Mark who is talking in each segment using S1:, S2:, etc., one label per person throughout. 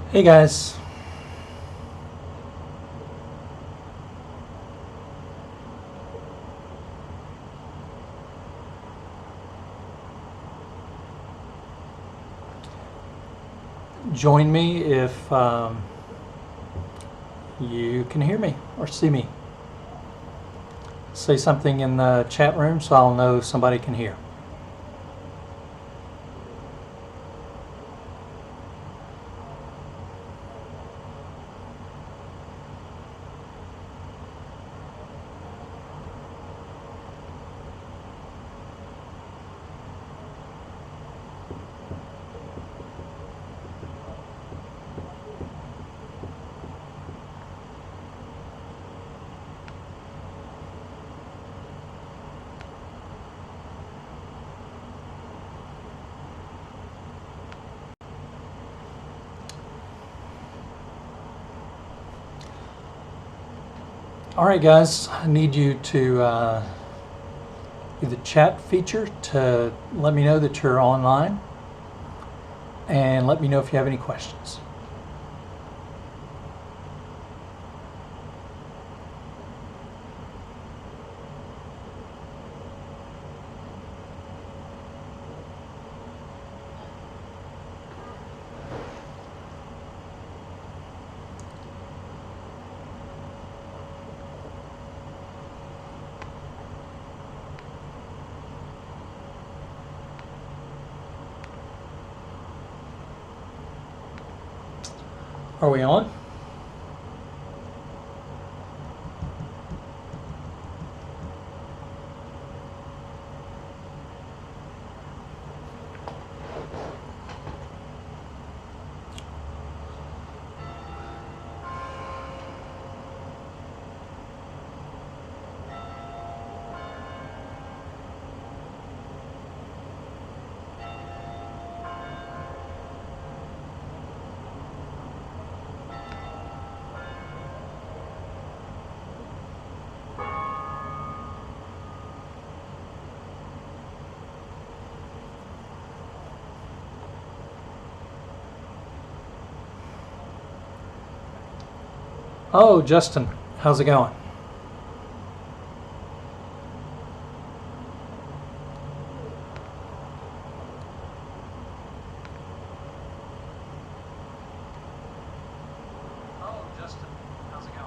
S1: Hey guys, join me if you can hear me or see me. Say something in the chat room so I'll know somebody can hear. Alright guys, I need you to do the chat feature to let me know that you're online and let me know if you have any questions. Are we on? Oh, Justin, how's it going? Oh, Justin, how's it going?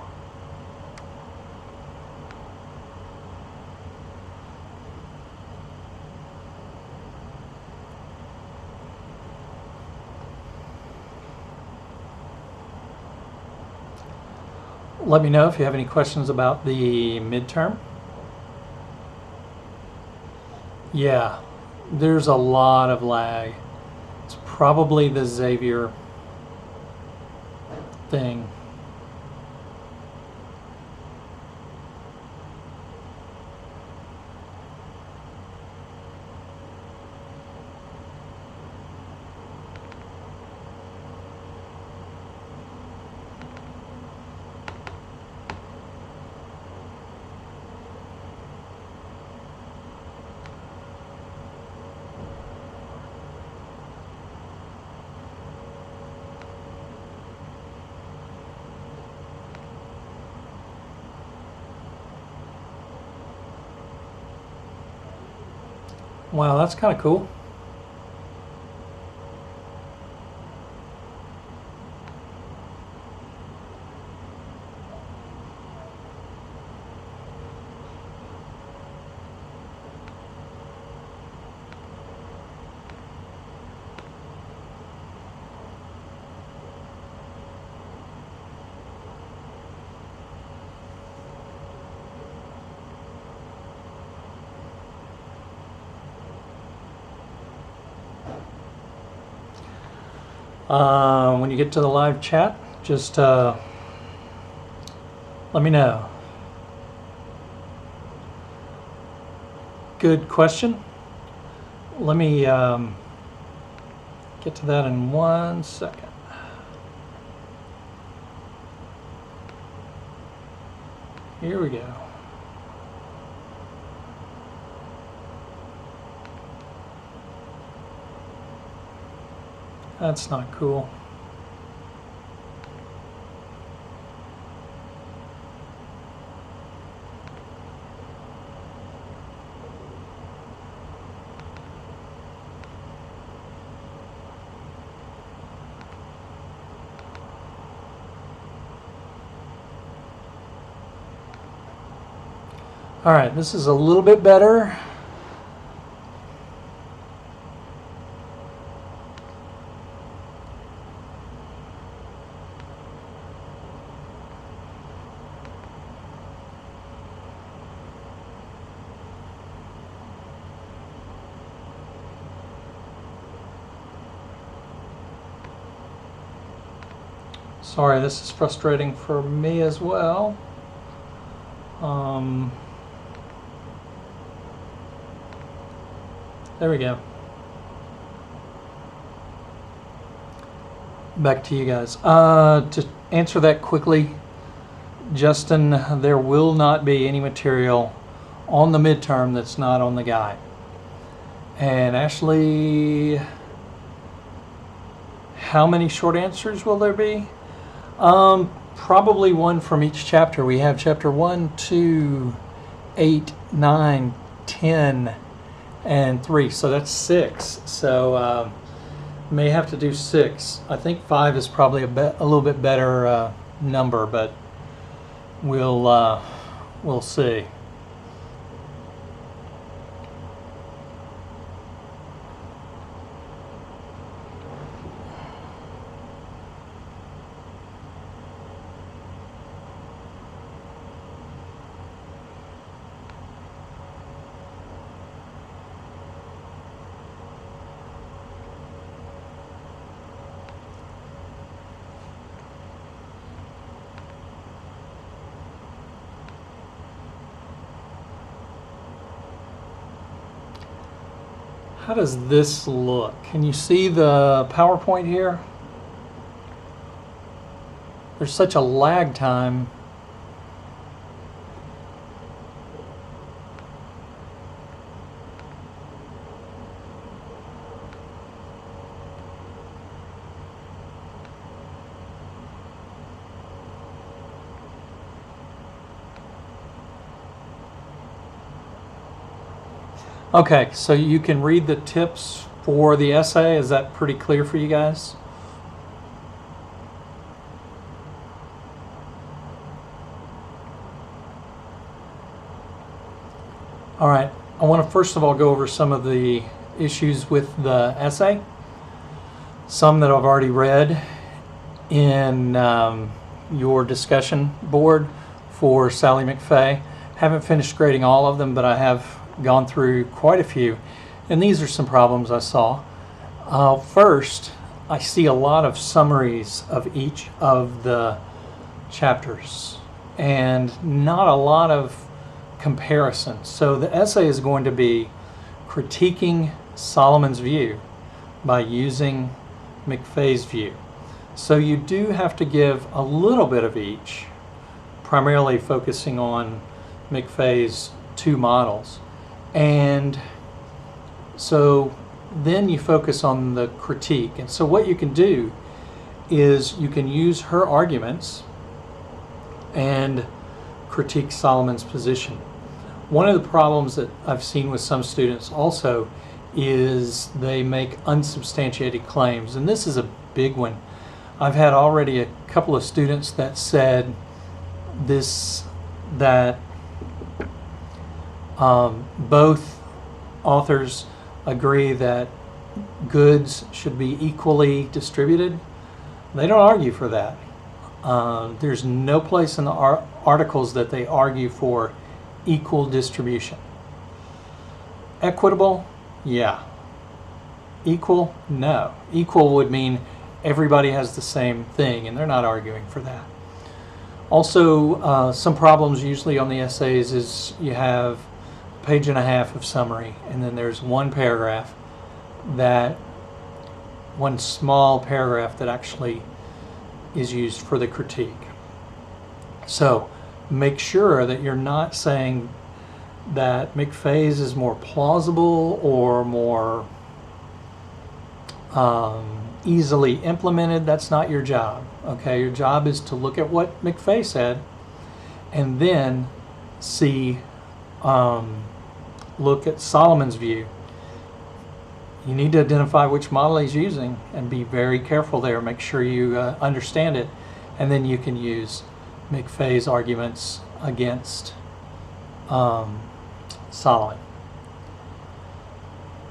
S1: Let me know if you have any questions about the midterm. Yeah, there's a lot of lag. It's probably the Xavier thing. Wow, that's kind of cool. When you get to the live chat, just let me know. Good question. Let me get to that in 1 second. Here we go. That's not cool. All right, this is a little bit better. Sorry, this is frustrating for me as well. There we go. Back to you guys. To answer that quickly, Justin, there will not be any material on the midterm that's not on the guide. And Ashley, how many short answers will there be? Probably one from each chapter. We have chapter 1, 2, 8, 9, 10, and 3. So that's 6. So may have to do 6. I think 5 is probably a little bit better number, but we'll see. How does this look? Can you see the PowerPoint here? There's such a lag time. Okay, so you can read the tips for the essay. Is that pretty clear for you guys? All right, I want to first of all go over some of the issues with the essay. Some that I've already read in your discussion board for Sally McFay. Haven't finished grading all of them, but I have gone through quite a few, and these are some problems I saw. First, I see a lot of summaries of each of the chapters and not a lot of comparison. So the essay is going to be critiquing Solomon's view by using McFay's view. So you do have to give a little bit of each, primarily focusing on McFay's 2 models. And so then you focus on the critique. And so what you can do is you can use her arguments and critique Solomon's position. One of the problems that I've seen with some students also is they make unsubstantiated claims. And this is a big one. I've had already a couple of students that said that both authors agree that goods should be equally distributed. They don't argue for that. There's no place in the articles that they argue for equal distribution. Equitable? Yeah. Equal? No. Equal would mean everybody has the same thing, and they're not arguing for that. Also, some problems usually on the essays is you have a page and a half of summary, and then there's one small paragraph that actually is used for the critique. So make sure that you're not saying that McFay's is more plausible or more easily implemented. That's not your job. Okay, your job is to look at what McFay said and then look at Solomon's view. You need to identify which model he's using and be very careful there. Make sure you understand it, and then you can use McFay's arguments against Solomon.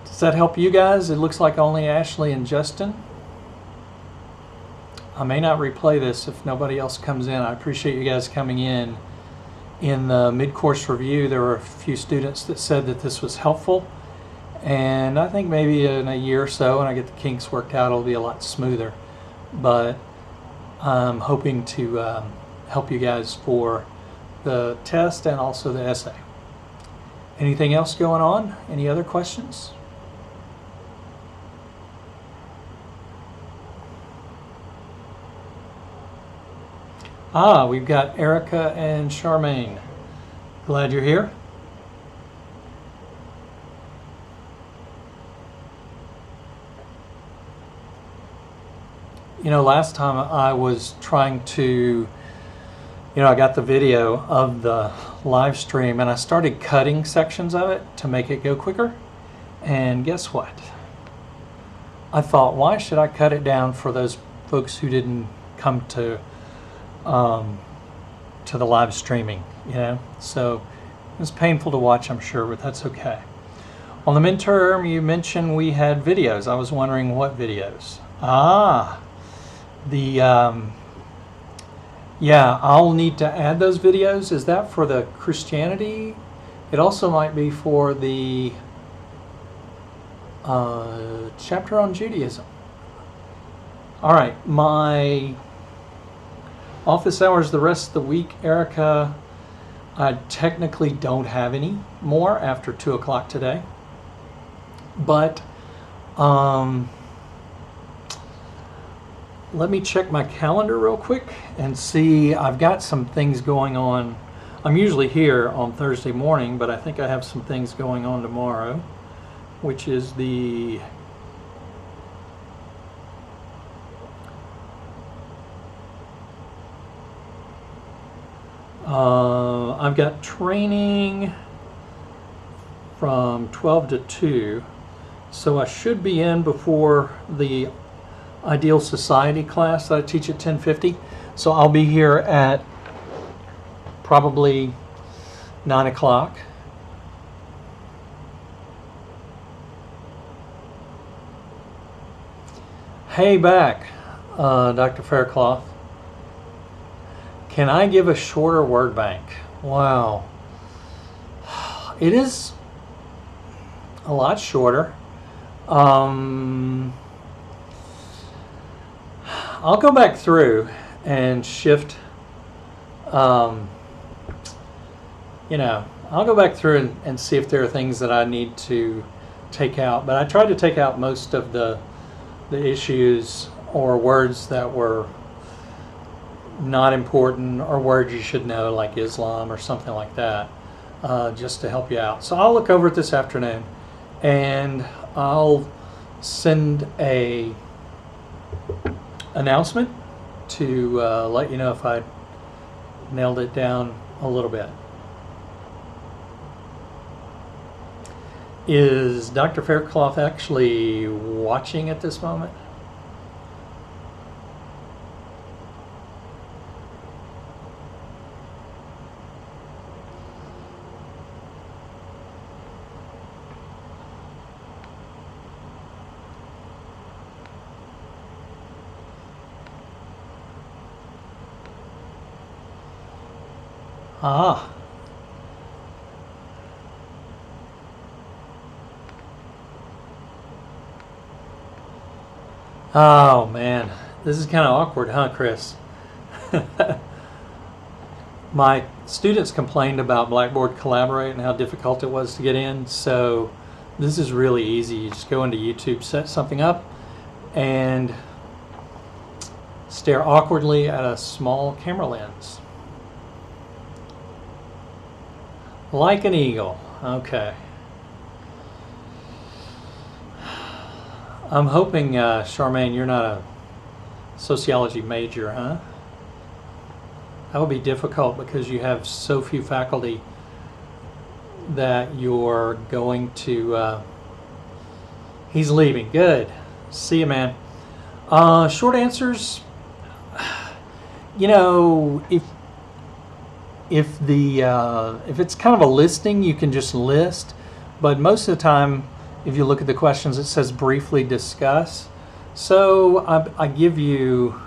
S1: Does that help you guys? It looks like only Ashley and Justin. I may not replay this if nobody else comes in. I appreciate you guys coming in. In the mid-course review, there were a few students that said that this was helpful. And I think maybe in a year or so, when I get the kinks worked out, it'll be a lot smoother. But I'm hoping to help you guys for the test and also the essay. Anything else going on? Any other questions? We've got Erica and Charmaine. Glad you're here. You know, last time I was trying to, I got the video of the live stream and I started cutting sections of it to make it go quicker. And guess what? I thought, why should I cut it down for those folks who didn't come to the live streaming, So it was painful to watch, I'm sure, but that's okay. On the midterm, you mentioned we had videos. I was wondering what videos. Yeah, I'll need to add those videos. Is that for the Christianity? It also might be for the chapter on Judaism. All right, my office hours the rest of the week, Erica, I technically don't have any more after 2 o'clock today. But let me check my calendar real quick and see. I've got some things going on. I'm usually here on Thursday morning, but I think I have some things going on tomorrow, which is the I've got training from 12 to 2, so I should be in before the Ideal Society class that I teach at 10:50. So I'll be here at probably 9 o'clock. Hey, back, Dr. Faircloth. Can I give a shorter word bank? Wow. It is a lot shorter. I'll go back through and shift, I'll go back through and see if there are things that I need to take out. But I tried to take out most of the issues or words that were not important or words you should know, like Islam or something like that, just to help you out. So I'll look over it this afternoon and I'll send a announcement to let you know if I nailed it down a little bit. Is Dr. Faircloth actually watching at this moment? Ah. Oh man, this is kind of awkward, huh, Chris? My students complained about Blackboard Collaborate and how difficult it was to get in, so this is really easy. You just go into YouTube, set something up, and stare awkwardly at a small camera lens. Like an eagle. Okay. I'm hoping, Charmaine, you're not a sociology major, huh? That would be difficult because you have so few faculty that you're going to... he's leaving. Good. See you, man. Short answers, if if it's kind of a listing, you can just list. But most of the time, if you look at the questions, it says briefly discuss. So I give you,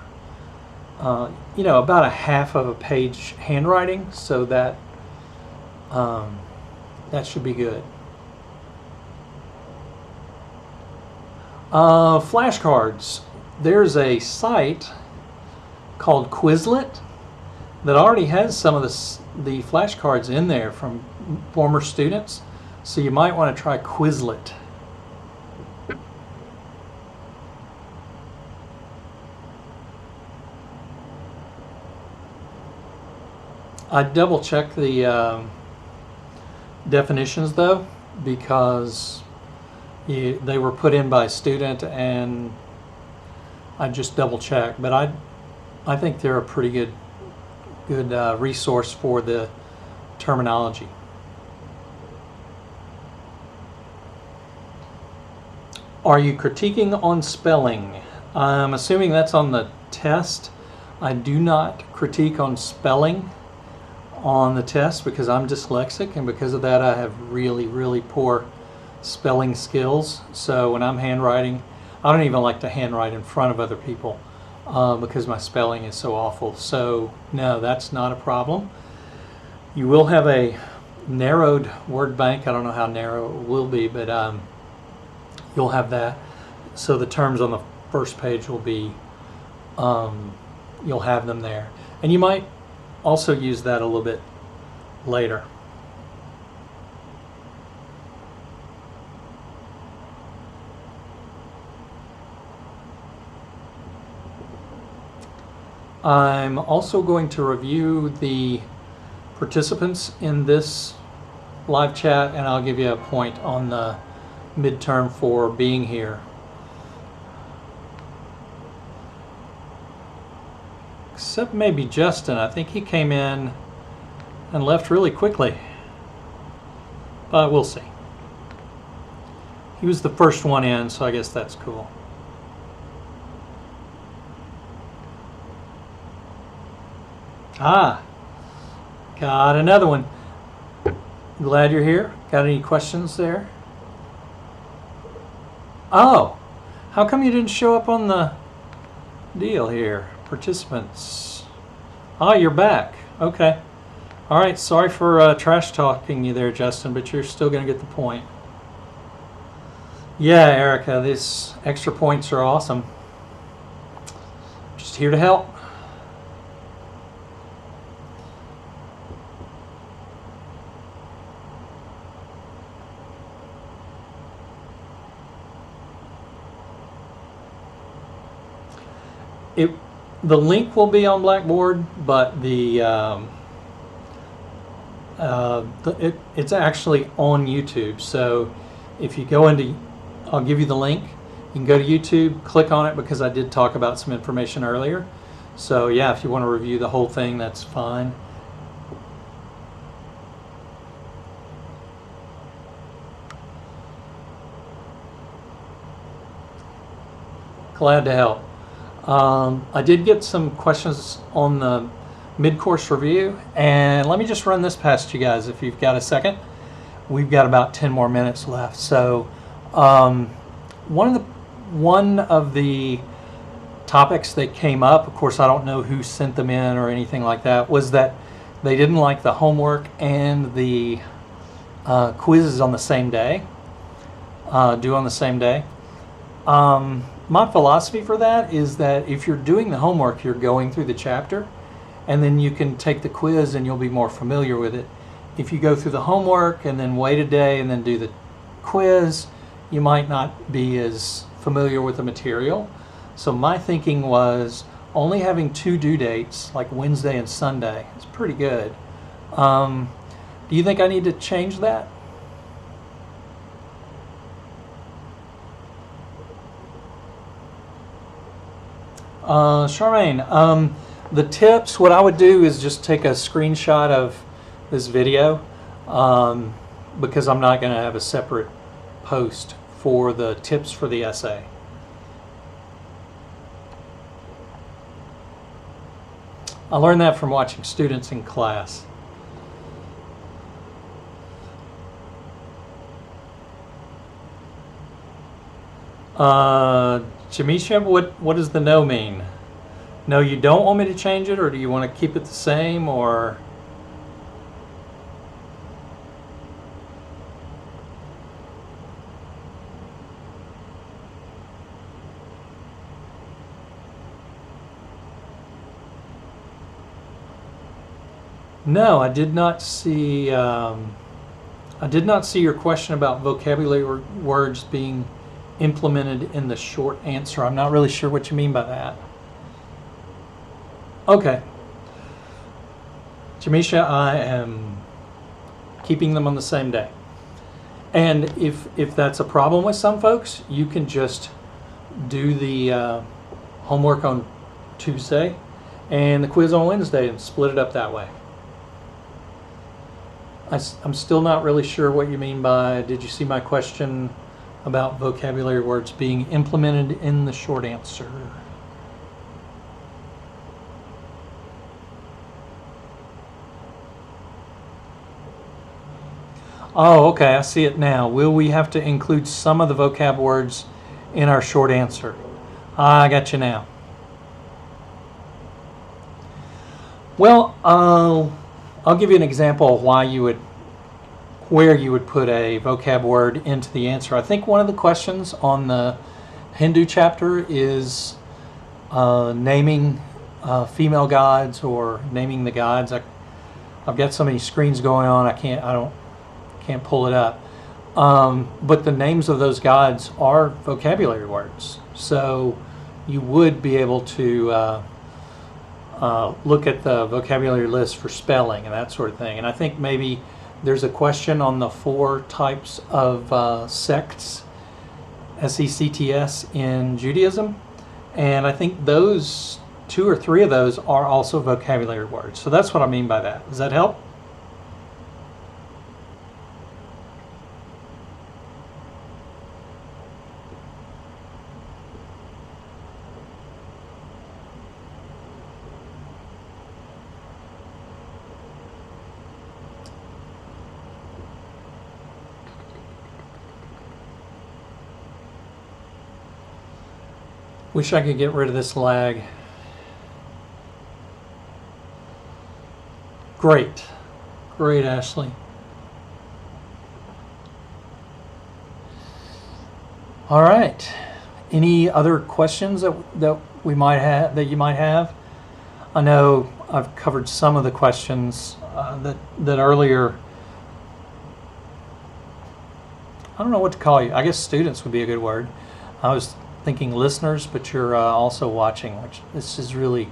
S1: about a half of a page handwriting, so that that should be good. Flashcards. There's a site called Quizlet that already has some of the flashcards in there from former students. So you might want to try Quizlet. I double check the definitions though, because they were put in by a student, and I just double check. But I think they're a pretty good resource for the terminology. Are you critiquing on spelling? I'm assuming that's on the test. I do not critique on spelling on the test because I'm dyslexic, and because of that I have really, really poor spelling skills. So when I'm handwriting, I don't even like to handwrite in front of other people because my spelling is so awful. So no, that's not a problem. You will have a narrowed word bank. I don't know how narrow it will be, but you'll have that. So the terms on the first page will be, you'll have them there. And you might also use that a little bit later. I'm also going to review the participants in this live chat, and I'll give you a point on the midterm for being here. Except maybe Justin. I think he came in and left really quickly. But we'll see. He was the first one in, so I guess that's cool. Ah, got another one. Glad you're here. Got any questions there? Oh, how come you didn't show up on the deal here? Participants. Oh, you're back. Okay. All right. Sorry for trash talking you there, Justin, but you're still going to get the point. Yeah, Erica, these extra points are awesome. Just here to help. The link will be on Blackboard, but it's actually on YouTube. So if you go into, I'll give you the link. You can go to YouTube, click on it, because I did talk about some information earlier. So yeah, if you want to review the whole thing, that's fine. Glad to help. I did get some questions on the mid-course review, and let me just run this past you guys if you've got a second. We've got about 10 more minutes left. So one of the topics that came up, of course I don't know who sent them in or anything like that, was that they didn't like the homework and the quizzes on the same day, due on the same day. My philosophy for that is that if you're doing the homework, you're going through the chapter, and then you can take the quiz and you'll be more familiar with it. If you go through the homework and then wait a day and then do the quiz, you might not be as familiar with the material. So my thinking was only having 2 due dates, like Wednesday and Sunday, is pretty good. Do you think I need to change that? Charmaine, the tips, what I would do is just take a screenshot of this video, because I'm not going to have a separate post for the tips for the essay. I learned that from watching students in class. Jamisha, what does the no mean? No, you don't want me to change it, or do you want to keep it the same, or? No, I did not see. I did not see your question about vocabulary words being implemented in the short answer. I'm not really sure what you mean by that. Okay. Jamisha, I am keeping them on the same day. And if that's a problem with some folks, you can just do the homework on Tuesday and the quiz on Wednesday and split it up that way. I'm still not really sure what you mean by, did you see my question about vocabulary words being implemented in the short answer? Oh, okay, I see it now. Will we have to include some of the vocab words in our short answer? I got you now. Well, I'll give you an example of where you would put a vocab word into the answer. I think one of the questions on the Hindu chapter is naming female gods or naming the gods. I've got so many screens going on, I can't pull it up. But the names of those gods are vocabulary words, so you would be able to look at the vocabulary list for spelling and that sort of thing. And I think maybe there's a question on the 4 types of sects, SECTS, in Judaism. And I think those 2 or 3 of those are also vocabulary words. So that's what I mean by that. Does that help? Wish I could get rid of this lag. Great. Great, Ashley. All right. Any other questions that we might have, that you might have? I know I've covered some of the questions that earlier. I don't know what to call you. I guess students would be a good word. I was thinking listeners, but you're also watching, which this is really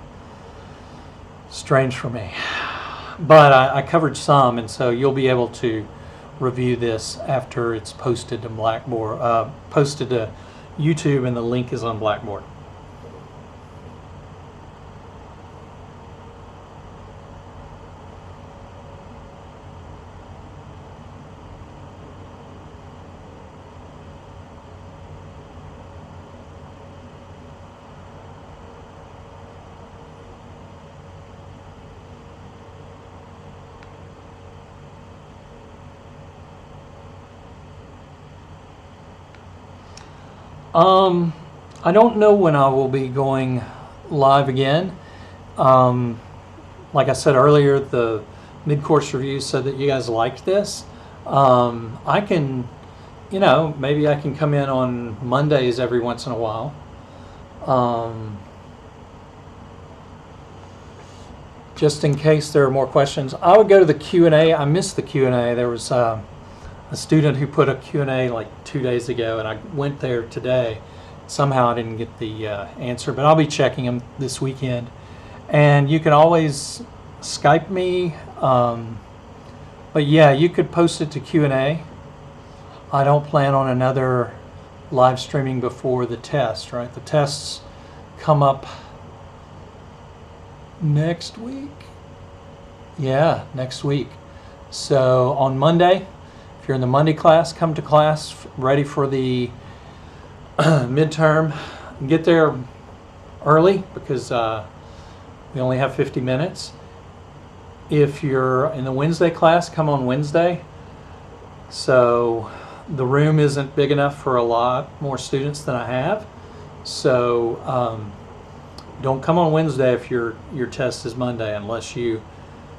S1: strange for me. But I covered some, and so you'll be able to review this after it's posted to Blackboard, posted to YouTube, and the link is on Blackboard. I don't know when I will be going live again. Like I said earlier, the mid-course review said that you guys liked this. I can, maybe I can come in on Mondays every once in a while. Just in case there are more questions. I would go to the Q&A. I missed the Q&A. There was a student who put a Q&A like 2 days ago, and I went there today. Somehow I didn't get the answer, but I'll be checking them this weekend. And you can always Skype me. But yeah, you could post it to Q&A. I don't plan on another live streaming before the test, right? The tests come up next week. Yeah, next week. So on Monday, if you're in the Monday class, come to class ready for the midterm. Get there early because we only have 50 minutes. If you're in the Wednesday class, come on Wednesday. So the room isn't big enough for a lot more students than I have. So don't come on Wednesday if your test is Monday unless you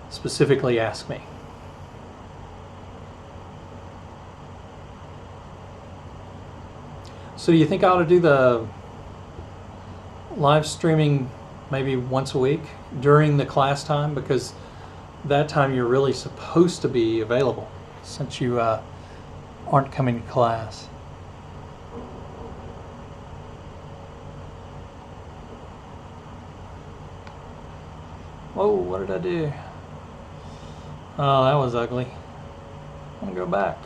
S1: specifically ask me. So do you think I ought to do the live streaming maybe once a week during the class time? Because that time you're really supposed to be available since you aren't coming to class. Whoa, what did I do? Oh, that was ugly. I'm gonna go back.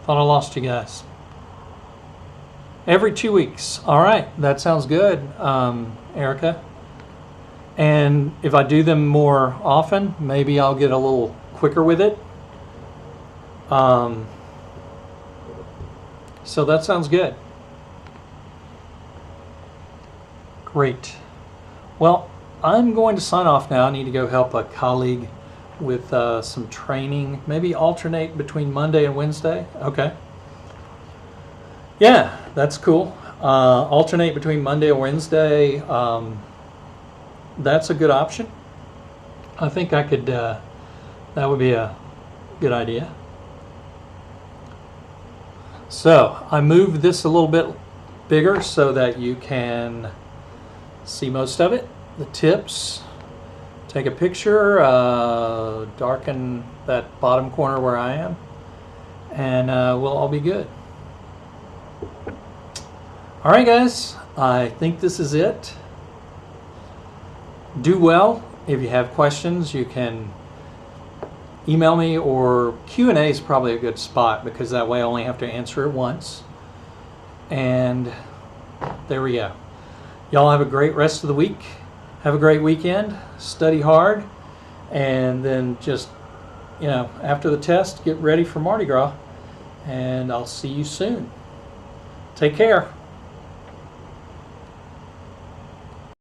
S1: Thought I lost you guys. Every 2 weeks. All right, that sounds good, Erica. And if I do them more often, maybe I'll get a little quicker with it. So that sounds good. Great. Well, I'm going to sign off now. I need to go help a colleague with some training. Maybe alternate between Monday and Wednesday. Okay. Yeah, that's cool. Alternate between Monday and Wednesday. That's a good option. I think I could, that would be a good idea. So I moved this a little bit bigger so that you can see most of it. The tips. Take a picture, darken that bottom corner where I am, and we'll all be good. All right, guys, I think this is it. Do well. If you have questions, you can email me, or Q&A is probably a good spot because that way I only have to answer it once. And there we go. Y'all have a great rest of the week. Have a great weekend. Study hard. And then just, after the test, get ready for Mardi Gras. And I'll see you soon. Take care.